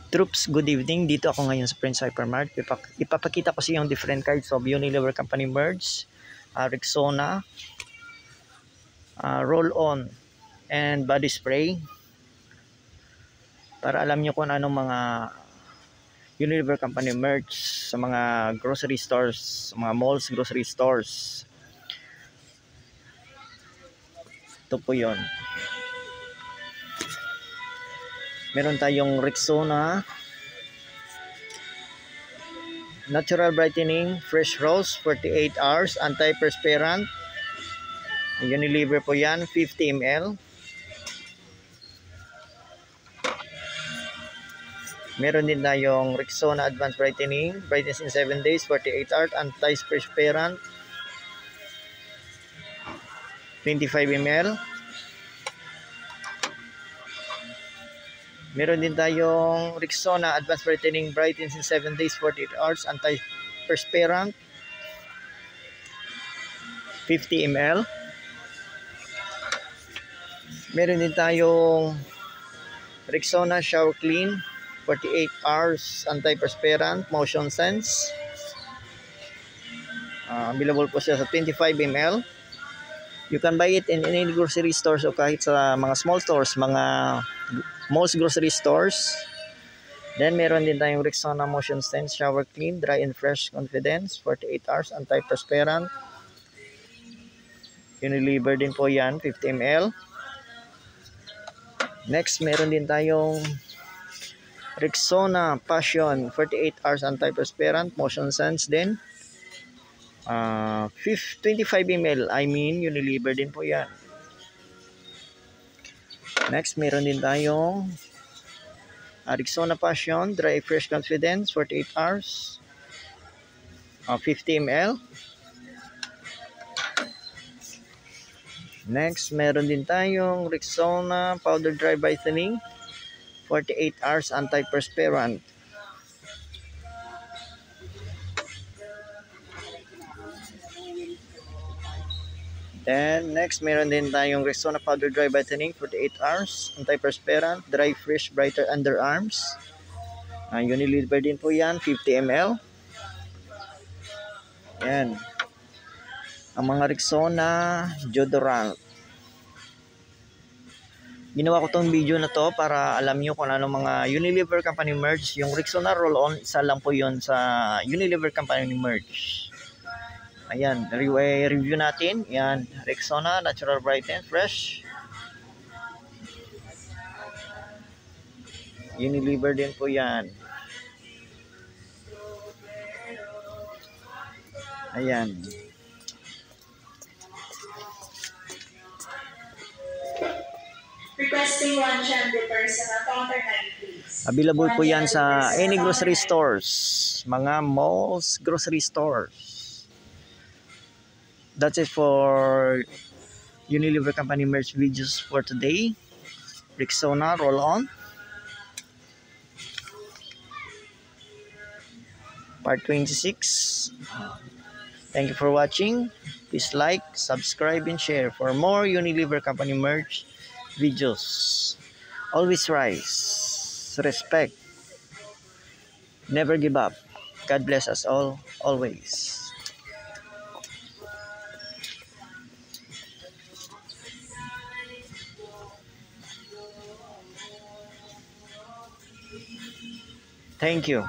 Troops, good evening. Dito ako ngayon sa Prince Hypermart. Ipapakita ko sa yung different kinds of Unilever Company merge, Rexona, roll-on, and body spray. Para alam nyo kung anong mga Unilever Company merge sa mga grocery stores, sa mga malls, grocery stores. Ito po yun. Meron tayong Rexona Natural Brightening Fresh Rose 48 hours Anti-perspirant. Unilever po yan, 50 ml. Meron din tayong Rexona Advanced Brightening Brightness in 7 days 48 hours Anti-perspirant, 25 ml. Meron din tayong Rexona Advanced Brightening Brightens in 7 days 48 hours Anti-perspirant, 50 ml. Meron din tayong Rexona Shower Clean 48 hours Anti-perspirant Motion Sense. Available po siya sa 25 ml. You can buy it in any grocery stores o kahit sa mga small stores, mga malls grocery stores. Then meron din tayong Rexona Motion Sense Shower Clean Dry and Fresh Confidence 48 hours Anti-perspirant. Unilever din po yan, 50 ml. Next, meron din tayong Rexona Passion 48 hours Anti-perspirant Motion Sense din. 25 ml, Unilever din po yan. Next, meron din tayong Rexona Passion Dry Fresh Confidence 48 hours 50 ml. Next, meron din tayong Rexona Powder Dry Brightening 48 hours Anti-perspirant. Then, next, meron din tayong Rexona Powder Dry Brightening 48 hours Anti-perspirant Dry Fresh Brighter Underarms. Unilever din po yan, 50 ml. Yan. Ang mga Rexona Deodorant. Ginawa ko tong video na to para alam nyo kung ano mga Unilever Company merge. Yung Rexona Roll-On, isa lang po yun sa Unilever Company merge. Ayan, review natin. Yan, Rexona Natural Brighten Fresh. Unilever din po yan. Ayan. Requesting 100 personal counter 9 please. Available po yan sa any grocery stores, mga malls, grocery stores. That's it for Unilever Company merch videos for today. Rexona Roll-On Part 26. Thank you for watching. Please like, subscribe, and share for more Unilever Company merch videos. Always rise, respect, never give up. God bless us all, always. Thank you.